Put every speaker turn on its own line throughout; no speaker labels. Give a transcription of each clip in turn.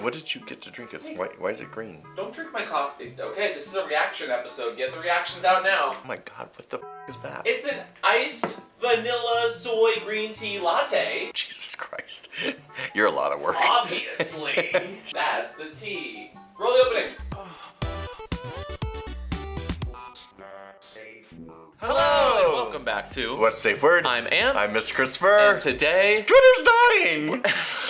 what did you get to drink? It's why is it green?
Don't drink my coffee. Okay, this is a reaction episode. Get the reactions out now.
Oh my god, what the is that?
It's an iced vanilla soy green tea latte.
Jesus Christ. You're a lot of work.
Obviously. That's the tea. Roll the opening.
Hello!
And welcome back to
What's Safeword?
I'm Am.
I'm Miss Christopher.
And today...
Twitter's dying!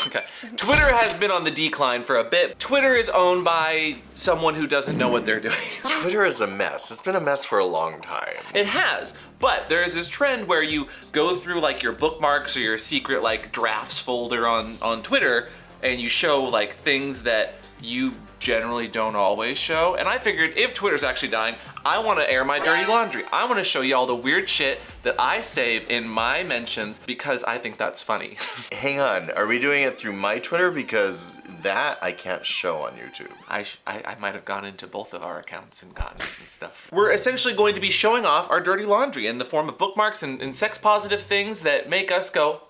Okay. Twitter has been on the decline for a bit. Twitter is owned by someone who doesn't know what they're doing.
Twitter is a mess. It's been a mess for a long time.
It has, but there is this trend where you go through like your bookmarks or your secret like drafts folder on Twitter, and you show like things that you generally don't always show. And I figured if Twitter's actually dying, I want to air my dirty laundry. I want to show you all the weird shit that I save in my mentions because I think that's funny.
Hang on, are we doing it through my Twitter? Because that I can't show on YouTube.
I might have gone into both of our accounts and gotten some stuff. We're essentially going to be showing off our dirty laundry in the form of bookmarks and sex positive things that make us go,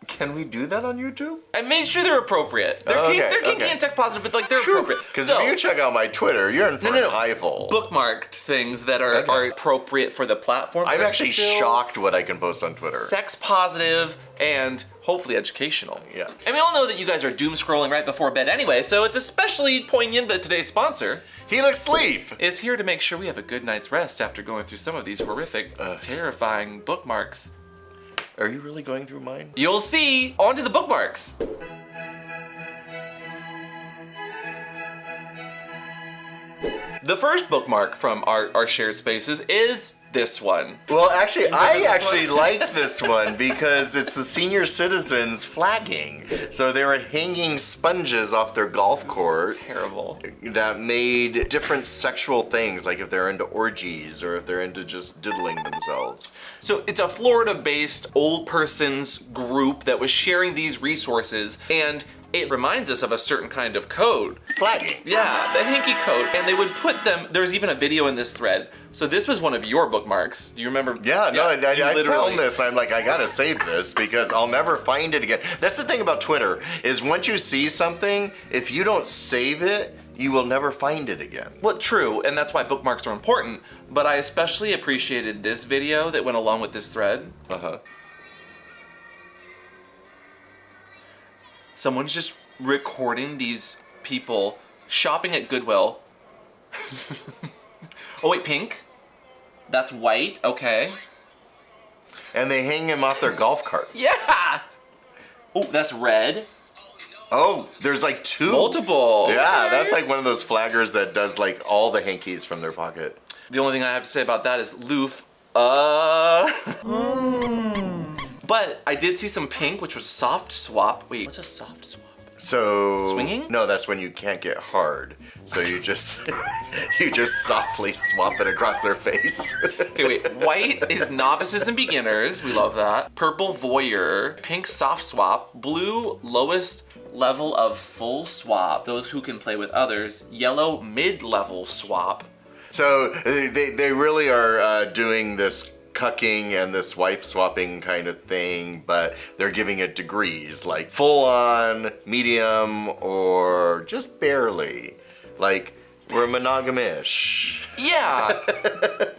Can we do that on YouTube?
I made sure they're appropriate. They're kinky and sex positive, but like they're appropriate.
Because if you check out my Twitter, you're in for an eyeful.
Bookmarked things that are appropriate for the platform.
I'm actually shocked what I can post on Twitter.
Sex positive and hopefully educational.
Yeah.
And we all know that you guys are doom scrolling right before bed anyway, so it's especially poignant that today's sponsor,
Helix Sleep,
is here to make sure we have a good night's rest after going through some of these horrific, terrifying bookmarks.
Are you really going through mine?
You'll see. On to the bookmarks. The first bookmark from our shared spaces is this one.
Well, actually, I like this one because it's the senior citizens flagging. So they were hanging sponges off their golf court.
Terrible.
That made different sexual things, like if they're into orgies or if they're into just diddling themselves.
So it's a Florida-based old person's group that was sharing these resources, and it reminds us of a certain kind of code.
Flagging.
Yeah, the Hanky code. And they would put them, there's even a video in this thread. So this was one of your bookmarks. Do you remember?
Yeah, no, I found this and I'm like, I gotta save this because I'll never find it again. That's the thing about Twitter, is once you see something, if you don't save it, you will never find it again.
Well, true, and that's why bookmarks are important. But I especially appreciated this video that went along with this thread. Someone's just recording these people shopping at Goodwill. Oh wait, pink? That's white, okay.
And they hang him off their golf carts.
Yeah! Oh, that's red.
Oh, there's like two.
Multiple.
Yeah,
Okay.
that's like one of those flaggers that does like all the hankies from their pocket.
The only thing I have to say about that is loof. But I did see some pink, which was soft swap. Wait, what's a soft swap?
So
swinging?
No, that's when you can't get hard. So you just you just softly swap it across their face.
Okay, wait. White is novices and beginners. We love that. Purple voyeur. Pink soft swap. Blue lowest level of full swap. Those who can play with others. Yellow mid-level swap.
So they really are doing this cucking and this wife swapping kind of thing, but they're giving it degrees, like full on, medium, or just barely. Like, we're monogamish.
Yeah.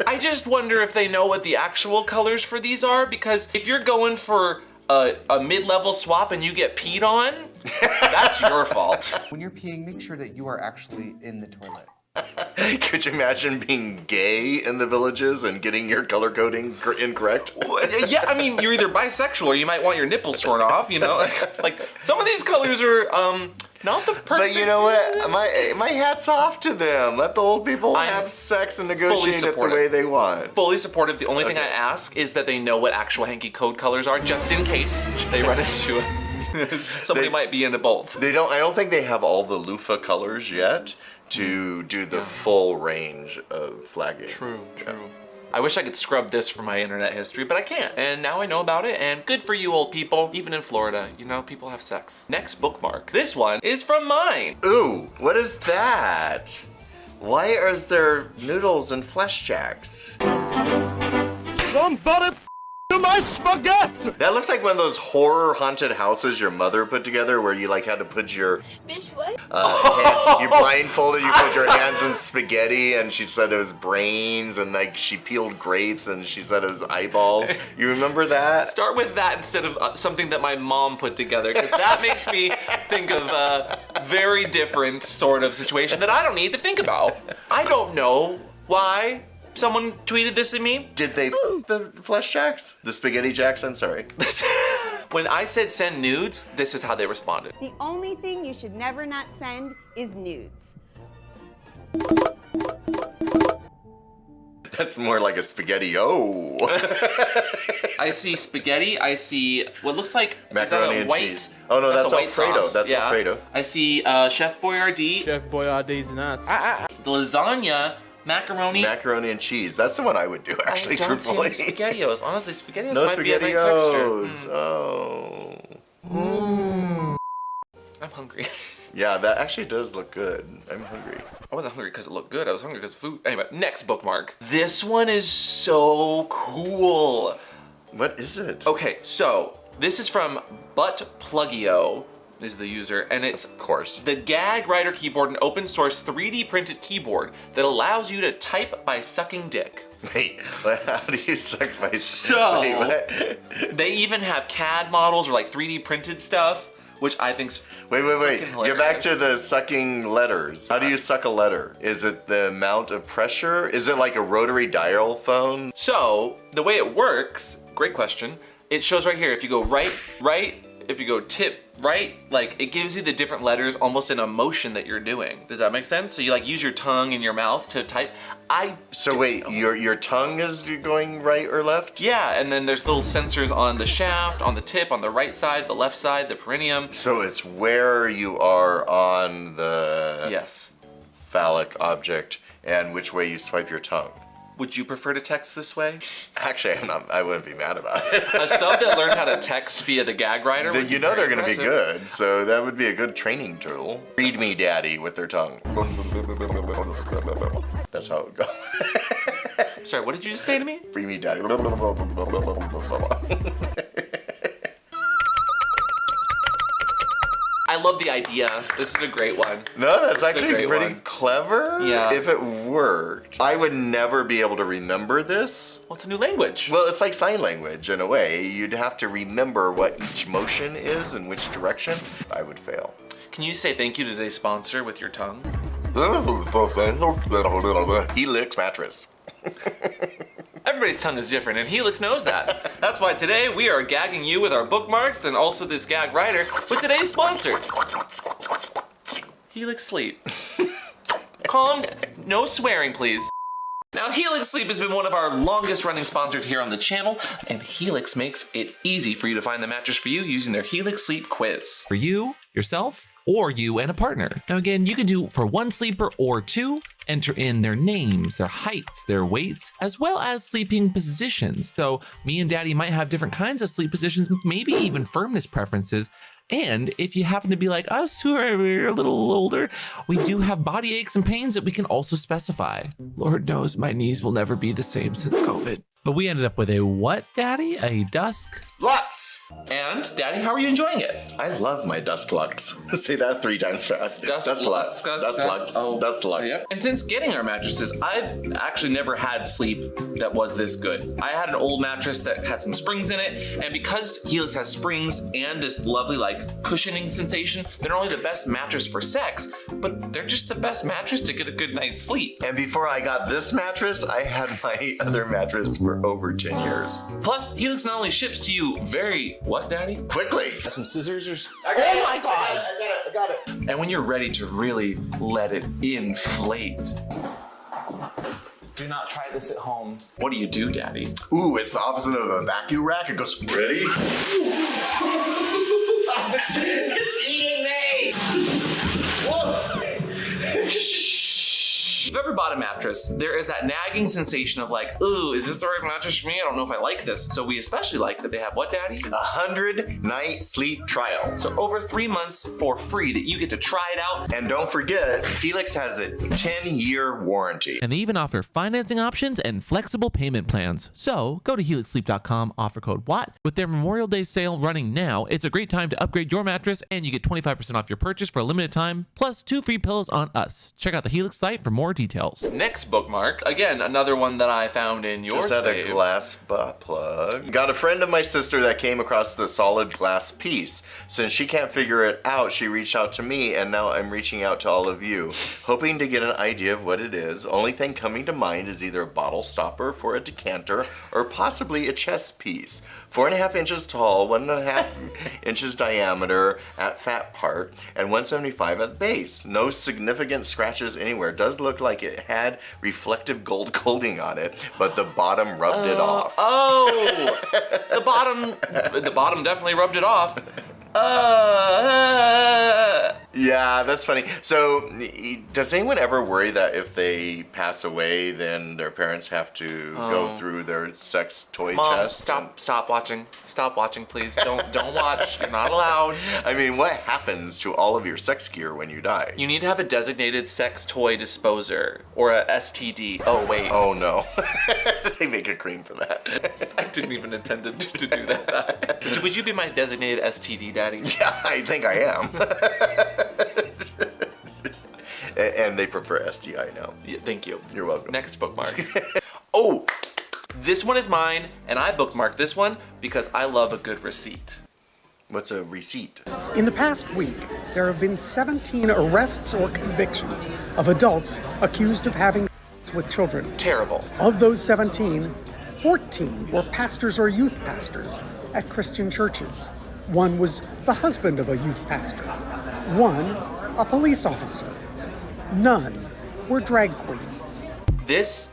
I just wonder if they know what the actual colors for these are, because if you're going for a mid-level swap and you get peed on, that's your fault.
When you're peeing, make sure that you are actually in the toilet.
Could you imagine being gay in the villages and getting your color coding incorrect?
Yeah, I mean, you're either bisexual or you might want your nipples torn off, you know? Like some of these colors are not the perfect.
But you know what? My hat's off to them. Let the old people have sex and negotiate it the way they want.
Fully supportive. The only thing I ask is that they know what actual hanky code colors are, just in case they run into it. Somebody might be into both.
They don't. I don't think they have all the loofah colors yet to do the full range of flagging.
True. I wish I could scrub this from my internet history, but I can't. And now I know about it, and good for you old people. Even in Florida, you know, people have sex. Next bookmark. This one is from mine.
Ooh, what is that? Why is there noodles and flesh jacks?
Somebody my spaghetti!
That looks like one of those horror haunted houses your mother put together where you like had to put your
Bitch, what?
you blindfolded, you put your hands in spaghetti, and she said it was brains, and like she peeled grapes and she said it was eyeballs. You remember that?
Start with that instead of something that my mom put together, because that makes me think of a very different sort of situation that I don't need to think about. I don't know why someone tweeted this at me.
Did they the flesh jacks? The spaghetti jacks, I'm sorry.
When I said send nudes, this is how they responded.
The only thing you should never not send is nudes.
That's more like a spaghetti-o.
I see spaghetti, I see what looks like
Macaroni
is that a
and
white,
cheese. Oh no, that's
a white
Alfredo.
sauce.
That's Alfredo.
I see Chef Boyardee,
Chef Boyardee's nuts.
the lasagna, macaroni.
Macaroni and cheese. That's the one I would do, actually,
I don't
truthfully.
see any SpaghettiOs. Honestly, SpaghettiOs
No
might be a nice texture.
SpaghettiOs. Oh.
I'm hungry.
Yeah, that actually does look good. I'm hungry.
I wasn't hungry because it looked good. I was hungry because of food. Anyway, next bookmark. This one is so cool.
What is it?
Okay, so this is from Buttplugio is the user, and it's
Of course.
the Gag Writer keyboard, an open source 3D printed keyboard that allows you to type by sucking dick.
Wait, how do you suck my...
So-
Wait, what?
They even have CAD models or like 3D printed stuff, which I think's
Wait.
freaking
Get back to
hilarious.
the sucking letters. How do you suck a letter? Is it the amount of pressure? Is it like a rotary dial phone?
So the way it works, great question. It shows right here. If you go right, if you go tip right, like it gives you the different letters almost in a motion that you're doing. Does that make sense? So you like use your tongue and your mouth to type.
So wait, your tongue is going right or left?
Yeah, and then there's little sensors on the shaft, on the tip, on the right side, the left side, the perineum.
So it's where you are on the
Yes.
phallic object and which way you swipe your tongue.
Would you prefer to text this way?
Actually, I wouldn't be mad about it.
A sub that learned how to text via the Gag Writer. would
You
be
know they're
very
going to be
impressive.
good, so that would be a good training tool. Read me, daddy, with their tongue. That's how it goes.
Sorry, what did you just say to me?
Read me, daddy.
I love the idea. This is a great one.
No, that's
a
actually
great
pretty
one.
clever.
Yeah.
If it worked. I would never be able to remember this.
Well, it's a new language.
Well, it's like sign language in a way. You'd have to remember what each motion is and which direction. I would fail.
Can you say thank you to today's sponsor with your tongue?
Helix mattress.
Everybody's tongue is different, and Helix knows that. That's why today we are gagging you with our bookmarks and also this Gag Writer with today's sponsor, Helix Sleep. Calm, no swearing, please. Now, Helix Sleep has been one of our longest running sponsors here on the channel, and Helix makes it easy for you to find the mattress for you using their Helix Sleep quiz.
For you, yourself, or you and a partner. Now again, you can do for one sleeper or two, enter in their names, their heights, their weights, as well as sleeping positions. So me and Daddy might have different kinds of sleep positions, maybe even firmness preferences. And if you happen to be like us, who are a little older, we do have body aches and pains that we can also specify. Lord knows my knees will never be the same since COVID. But we ended up with a what, Daddy? A dusk?
Lux!
And, Daddy, how are you enjoying it?
I love my dust lux. Say that 3 times fast. Dust lux. Dust lux. Dust lux.
Yep. And since getting our mattresses, I've actually never had sleep that was this good. I had an old mattress that had some springs in it, and because Helix has springs and this lovely like cushioning sensation, they're not only the best mattress for sex, but they're just the best mattress to get a good night's sleep.
And before I got this mattress, I had my other mattress for over 10 years.
Plus, Helix not only ships to you very, what, Daddy?
Quickly!
Some scissors or...
Oh my god! I got it.
And when you're ready to really let it inflate, do not try this at home. What do, Daddy?
Ooh, it's the opposite of a vacuum rack. It goes, ready? It's eating me! Whoa!
you've ever bought a mattress, there is that nagging sensation of like, ooh, is this the right mattress for me? I don't know if I like this. So we especially like that they have what, Daddy?
100-night sleep trial.
So over 3 months for free that you get to try it out.
And don't forget, Helix has a 10-year warranty.
And they even offer financing options and flexible payment plans. So go to helixsleep.com, offer code WATT. With their Memorial Day sale running now, it's a great time to upgrade your mattress and you get 25% off your purchase for a limited time, plus 2 free pillows on us. Check out the Helix site for more details.
Next bookmark, again, another one that I found in your
Is that
save.
a glass butt plug? Got a friend of my sister that came across the solid glass piece. Since she can't figure it out, she reached out to me, and now I'm reaching out to all of you, hoping to get an idea of what it is. Only thing coming to mind is either a bottle stopper for a decanter or possibly a chess piece. 4.5 inches tall, 1.5 inches diameter at fat part, and 175 at the base. No significant scratches anywhere. Does look like it had reflective gold coating on it, but the bottom rubbed it off.
Oh, the bottom definitely rubbed it off.
Yeah, that's funny. So, does anyone ever worry that if they pass away, then their parents have to go through their sex toy
Mom,
chest?
stop watching. Stop watching, please. Don't watch. You're not allowed.
I mean, what happens to all of your sex gear when you die?
You need to have a designated sex toy disposer or a STD. Oh wait,
Oh no. They make a cream for that.
I didn't even intend to do that. Would you be my designated STD daddy?
Yeah, I think I am. And they prefer STI now.
Yeah, thank you.
You're welcome.
Next bookmark. Oh, this one is mine, and I bookmarked this one because I love a good receipt.
What's a receipt?
In the past week, there have been 17 arrests or convictions of adults accused of having with children.
Terrible.
Of those 17, 14 were pastors or youth pastors at Christian churches. One was the husband of a youth pastor. One, a police officer. None were drag queens.
This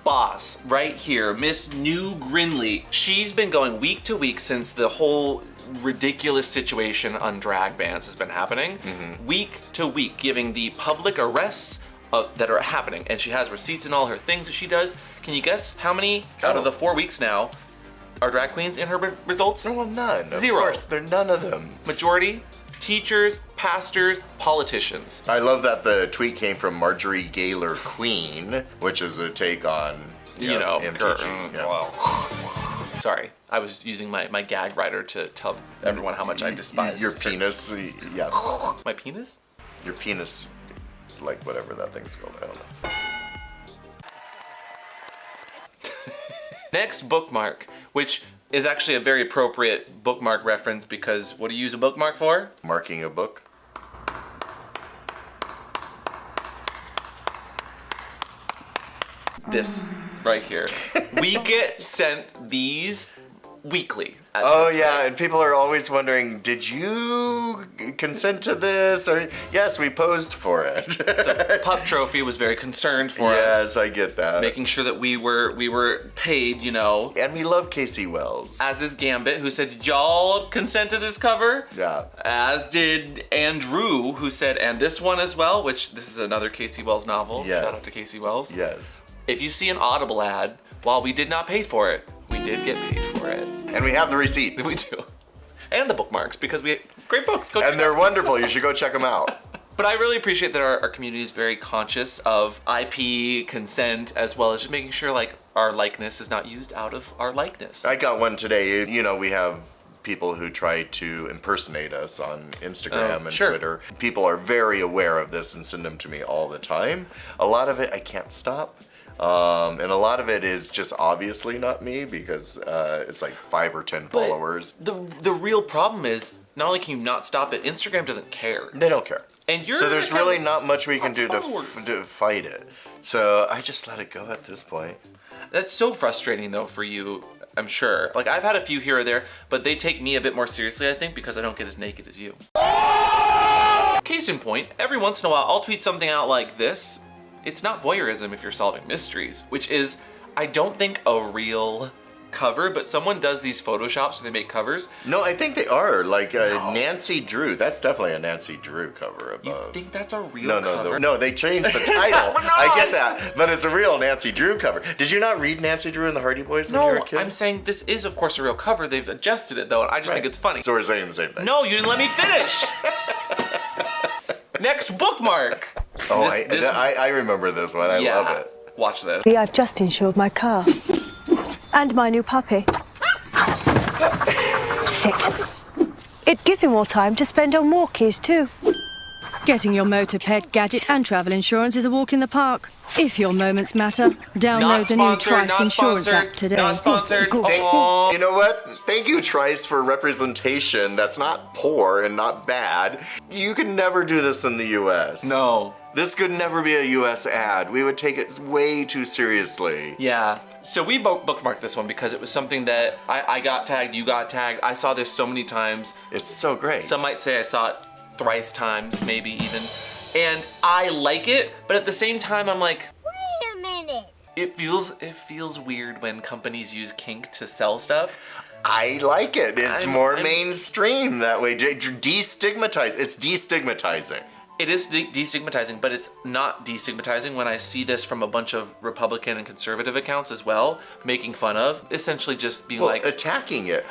boss right here, Miss New Grinley, she's been going week to week since the whole ridiculous situation on drag bans has been happening. Week to week, giving the public arrests that are happening. And she has receipts and all her things that she does. Can you guess how many out of the 4 weeks now are drag queens in her results?
Well, none.
Zero.
Of course, they're none of them.
Majority, teachers, pastors, politicians.
I love that the tweet came from Marjorie Gaylor Queen, which is a take on,
You know,
MTG. Yeah.
Sorry, I was using my gag writer to tell everyone how much I despise
Your
certain-
penis, yeah.
My penis?
Your penis, like whatever that thing's called, I don't know.
Next bookmark, which is actually a very appropriate bookmark reference because what do you use a bookmark for?
Marking a book.
This right here. We get sent these weekly. at
Oh
this
yeah,
rate.
and people are always wondering, did you consent to this? Or yes, we posed for it.
Pup Trophy was very concerned for
Yes,
us,
I get that.
making sure that we were paid, you know.
And we love Casey Wells.
As is Gambit, who said, did y'all consent to this cover?
Yeah.
As did Andrew, who said, and this one as well, which this is another Casey Wells novel.
Yes.
Shout out to Casey Wells.
Yes.
If you see an Audible ad, while we did not pay for it, we did get paid for it.
And we have the receipts.
We do. And the bookmarks, because we great books. Go check
And they're
out.
wonderful. You should go check them out.
But I really appreciate that our community is very conscious of IP, consent, as well as just making sure like our likeness is not used out of our likeness.
I got one today. You know, we have people who try to impersonate us on Instagram and
sure.
Twitter. People are very aware of this and send them to me all the time. A lot of it I can't stop. And a lot of it is just obviously not me because it's like 5 or 10
But
followers.
The real problem is not only can you not stop it, Instagram doesn't care.
They don't care.
And you're
So there's
gonna have
really not much we can
lots
do
of
to
followers.
fight it. So I just let it go at this point.
That's so frustrating though for you, I'm sure. Like I've had a few here or there, but they take me a bit more seriously, I think, because I don't get as naked as you. Case in point, every once in a while I'll tweet something out like this. It's not voyeurism if you're solving mysteries, which is, I don't think, a real cover, but someone does these photoshops and they make covers.
No, I think they are. Like Nancy Drew. That's definitely a Nancy Drew cover
You
above.
think that's a real cover?
No, they changed the title. I get that, but it's a real Nancy Drew cover. Did you not read Nancy Drew and the Hardy Boys when you were a
No,
kid?
I'm saying this is, of course, a real cover. They've adjusted it, though, and I just think it's funny.
So we're saying the same thing.
No, you didn't let me finish. Next bookmark.
Oh, I remember this one. I love it.
Watch this.
I've just insured my car. And my new puppy. Sit. It gives me more time to spend on walkies too. Getting your motor, pet, gadget and travel insurance is a walk in the park. If your moments matter, download the new Trice Insurance app today.
Not sponsored.
You know what? Thank you, Trice, for representation that's not poor and not bad. You could never do this in the U.S.
No.
This could never be a U.S. ad. We would take it way too seriously.
Yeah. So we bookmarked this one because it was something that I got tagged, you got tagged. I saw this so many times.
It's so great.
Some might say I saw it thrice times, maybe even. And I like it, but at the same time, I'm like,
wait a minute.
It feels weird when companies use kink to sell stuff.
I like it. It's more mainstream that way. Destigmatize. It's destigmatizing.
It is destigmatizing, but it's not destigmatizing when I see this from a bunch of Republican and conservative accounts as well, making fun of, essentially just being like...
attacking it.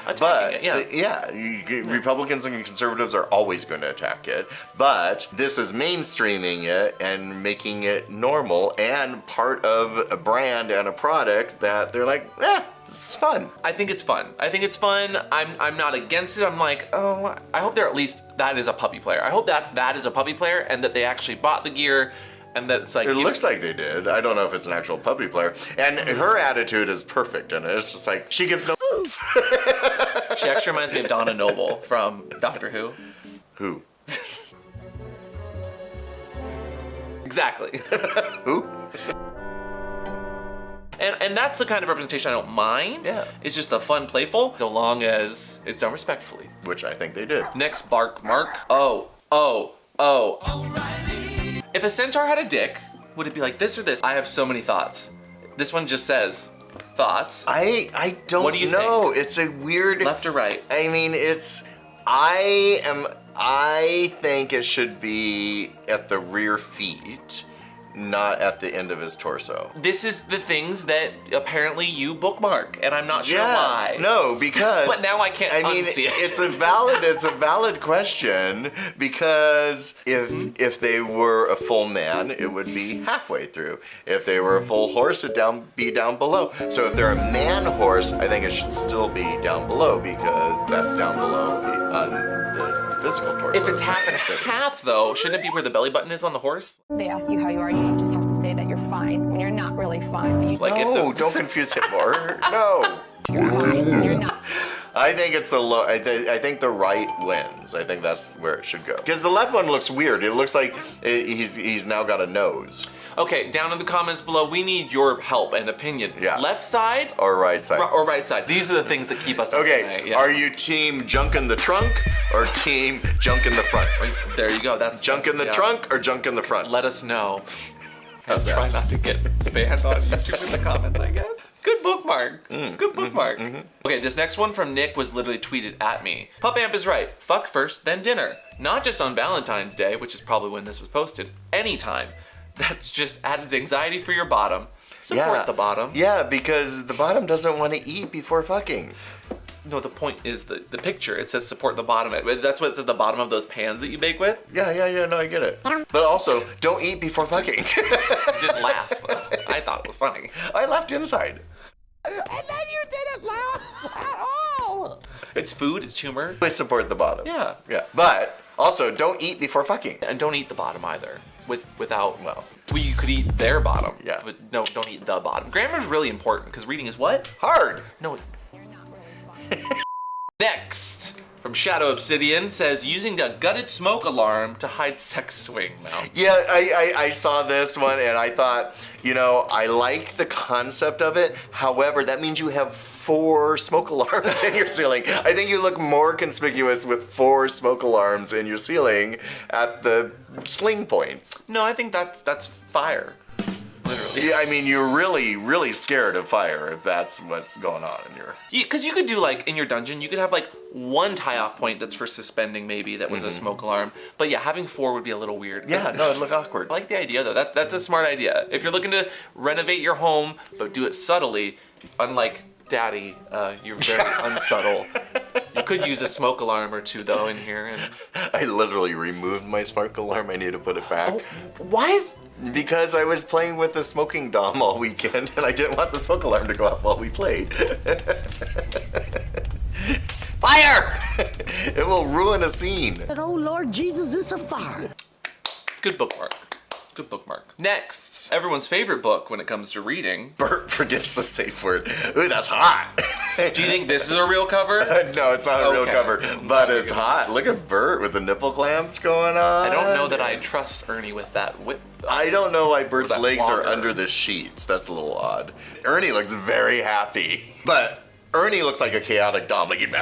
Republicans and conservatives are always going to attack it, but this is mainstreaming it and making it normal and part of a brand and a product that they're like, it's fun.
I think it's fun. I'm not against it. I'm like, oh, I hope they're at least, that is a puppy player. I hope that is a puppy player and that they actually bought the gear and that it's like...
It looks like they did. I don't know if it's an actual puppy player. And her attitude is perfect in it. It's just like, she gives no...
She actually reminds me of Donna Noble from Doctor Who.
Who?
Exactly.
Who?
And that's the kind of representation I don't mind.
Yeah.
It's just the fun, playful, so long as it's done respectfully.
Which I think they did.
Next Bookmark. Oh. If a centaur had a dick, would it be like this or this? I have so many thoughts. This one just says, thoughts.
I don't
What do you
know.
think?
It's a weird...
Left or right?
I mean, I think it should be at the rear feet, not at the end of his torso.
This is the things that apparently you bookmark, and I'm not sure why.
No, because...
But now I can't unsee it.
It's a valid question, because if they were a full man, it would be halfway through. If they were a full horse, it'd be down below. So if they're a man horse, I think it should still be down below, because that's down below on the physical torso.
If it's half and half, though, shouldn't it be where the belly button is on the horse?
They ask you how you are, you just have to say that you're fine when you're not really fine.
Like
no, don't confuse him more. No.
You're fine when you're not.
I think it's the low. I think the right wins. I think that's where it should go. Because the left one looks weird. It looks like he's now got a nose.
Okay, down in the comments below, we need your help and opinion.
Yeah.
Left side
or right side?
Or right side. These are the things that keep us up
okay.
tonight. Yeah.
Are you team junk in the trunk or team junk in the front?
There you go. That's
junk in the trunk or junk in the front.
Let us know. And try not to get banned on YouTube in the comments, I guess. Good bookmark. Good bookmark. Okay, this next one from Nick was literally tweeted at me. Pup Amp is right. Fuck first, then dinner. Not just on Valentine's Day, which is probably when this was posted. Anytime. That's just added anxiety for your bottom. Support the bottom.
Yeah, because the bottom doesn't want to eat before fucking.
No, the point is the picture. It says support the bottom. That's what it says at the bottom of those pans that you bake with.
Yeah, no, I get it. But also, don't eat before fucking.
You didn't laugh. I thought it was funny.
I laughed inside.
And then you didn't laugh at all.
It's food, it's humor.
I support the bottom.
Yeah.
But also, don't eat before fucking.
And don't eat the bottom either. Without, you could eat their bottom.
Yeah.
But no, don't eat the bottom. Grammar's really important because reading is what?
Hard.
No. Next, from Shadow Obsidian says using a gutted smoke alarm to hide sex swing mounts.
Yeah, I saw this one and I thought, I like the concept of it. However, that means you have 4 smoke alarms in your ceiling. I think you look more conspicuous with 4 smoke alarms in your ceiling at the sling points.
No, I think that's fire. literally.
Yeah, I mean, you're really, really scared of fire if that's what's going on in your...
Because you could do, like, in your dungeon, you could have, like, one tie-off point that's for suspending, maybe, that was a smoke alarm. But yeah, having 4 would be a little weird.
Yeah, no, it'd look awkward.
I like the idea, though. That's a smart idea. If you're looking to renovate your home, but do it subtly, unlike Daddy, you're very unsubtle. You could use a smoke alarm or 2, though, in here. And...
I literally removed my smoke alarm. I need to put it back.
Oh, why is...
Because I was playing with the smoking dom all weekend, and I didn't want the smoke alarm to go off while we played. Fire! It will ruin a scene.
And oh Lord Jesus, it's a fire.
Good bookmark. Good bookmark. Next, everyone's favorite book when it comes to reading.
Bert forgets the safe word. Ooh, that's hot.
Do you think this is a real cover?
No, it's not a real cover, but it's hot. Look at Bert with the nipple clamps going on.
I don't know that I trust Ernie with that whip.
I don't know why Bert's legs
longer.
are under the sheets. That's a little odd. Ernie looks very happy, but Ernie looks like a chaotic dom. Like, take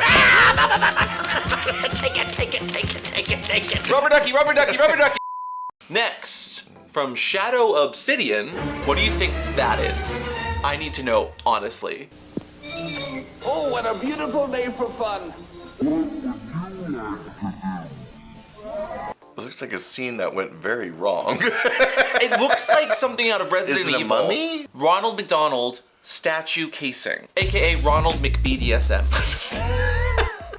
it.
Rubber ducky, rubber ducky, rubber ducky. Next, from Shadow Obsidian, what do you think that is? I need to know, honestly.
Oh, what a beautiful day for fun.
It looks like a scene that went very wrong.
It looks like something out of Resident
Is it a
Evil.
mummy?
Ronald McDonald statue casing, aka Ronald McBDSM.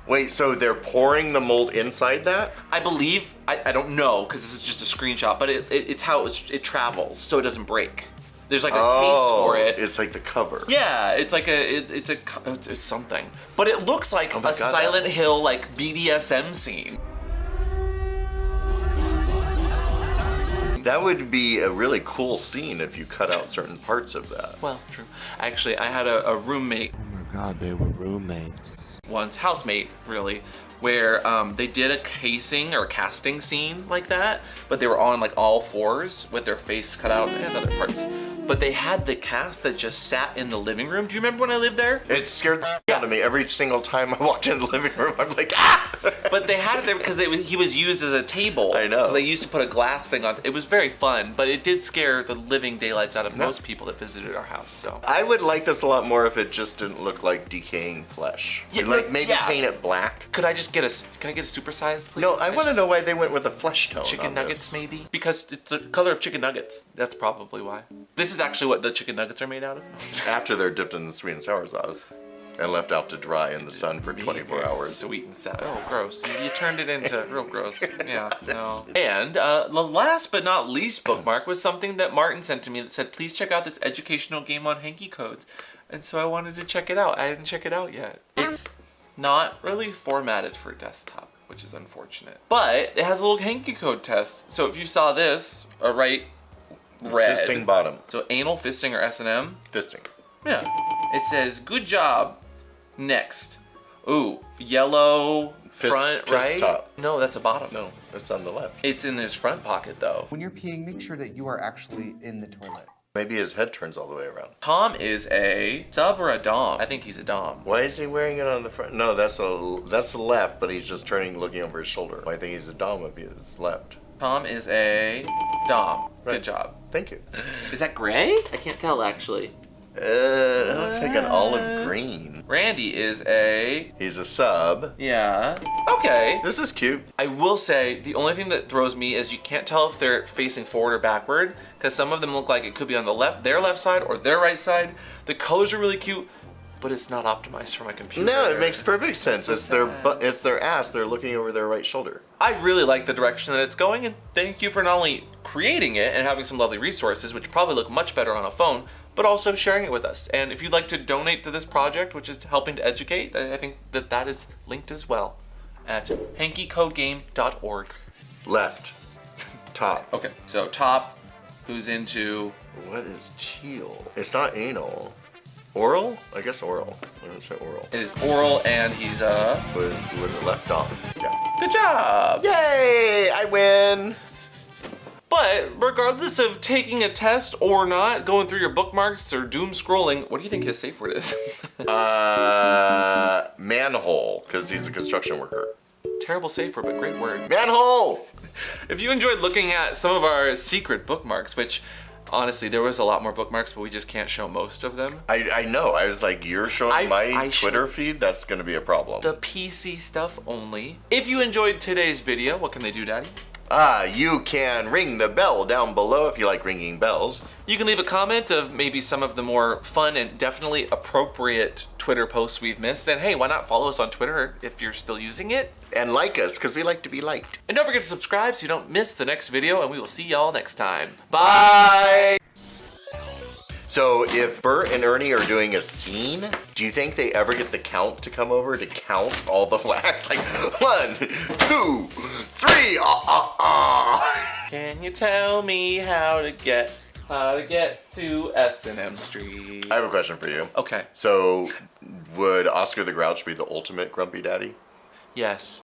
Wait, so they're pouring the mold inside that?
I believe, I don't know, because this is just a screenshot, but it's how it travels, so it doesn't break. There's like a case for it.
It's like the cover.
Yeah, it's like it's something. But it looks like a Silent Hill like BDSM scene.
That would be a really cool scene if you cut out certain parts of that.
Well, true. Actually, I had a roommate.
Oh my God, they were roommates.
Once, housemate, really, where they did a casing or a casting scene like that, but they were on like all 4s with their face cut out and other parts. But they had the cast that just sat in the living room. Do you remember when I lived there?
It scared the out of me every single time I walked into the living room. I'm like, ah!
But they had it there because he was used as a table.
I know.
So they used to put a glass thing on. It was very fun, but it did scare the living daylights out of most people that visited our house. So
I would like this a lot more if it just didn't look like decaying flesh.
Yeah,
like maybe paint it black.
Could I just get can I get a supersized, please?
No, I want to know why they went with a flesh tone.
Chicken
on
nuggets,
this.
maybe? Because it's the color of chicken nuggets. That's probably why. This is actually what the chicken nuggets are made out of.
After they're dipped in the sweet and sour sauce and left out to dry in the sun for 24 hours.
Sweet and sour. Oh, gross. You turned it into real gross. Yeah, no. And the last but not least bookmark was something that Martin sent to me that said, please check out this educational game on Hanky codes. And so I wanted to check it out. I didn't check it out yet. It's not really formatted for desktop, which is unfortunate. But it has a little Hanky code test. So if you saw this, right red.
Fisting bottom.
So anal, fisting, or S&M?
Fisting.
Yeah. It says, good job. Next. Ooh, yellow front, right?
top.
No, that's a bottom.
No, it's on the left.
It's in his front pocket, though.
When you're peeing, make sure that you are actually in the toilet.
Maybe his head turns all the way around.
Tom is a sub or a dom? I think he's a dom.
Why is he wearing it on the front? No, that's the left, but he's just turning, looking over his shoulder. I think he's a dom if he's left.
Tom is a dom.
Right.
Good job.
Thank you.
Is that gray? I can't tell, actually.
It looks like an olive green.
Randy is a...
He's a sub.
Yeah. Okay.
This is cute.
I will say, the only thing that throws me is you can't tell if they're facing forward or backward, because some of them look like it could be on the left, their left side, or their right side. The colors are really cute, but it's not optimized for my computer.
No, it makes perfect sense.
So
It's their ass. They're looking over their right shoulder.
I really like the direction that it's going, and thank you for not only creating it and having some lovely resources, which probably look much better on a phone, but also sharing it with us. And if you'd like to donate to this project, which is helping to educate, I think that is linked as well at hankycodegame.org.
Left. Top.
Okay, so top, who's into...
What is teal? It's not anal. Oral? I guess oral. I didn't say oral.
It is oral, and he's
Was it left on? Yeah.
Good job!
Yay! I win!
But regardless of taking a test or not, going through your bookmarks or doom scrolling, what do you think his safe word is?
Manhole, because he's a construction worker.
Terrible safe word, but great word.
Manhole!
If you enjoyed looking at some of our secret bookmarks, which Honestly, there was a lot more bookmarks, but we just can't show most of them.
I know. I was like, you're showing my Twitter feed? That's going to be a problem.
The PC stuff only. If you enjoyed today's video, what can they do, Daddy?
You can ring the bell down below if you like ringing bells.
You can leave a comment of maybe some of the more fun and definitely appropriate Twitter posts we've missed. And hey, why not follow us on Twitter if you're still using it?
And like us, because we like to be liked.
And don't forget to subscribe so you don't miss the next video, and we will see y'all next time.
Bye! So if Bert and Ernie are doing a scene, do you think they ever get the count to come over to count all the wax? Like 1, 2, 3.
Can you tell me how to get to S&M Street?
I have a question for you.
Okay.
So would Oscar the Grouch be the ultimate grumpy daddy?
Yes.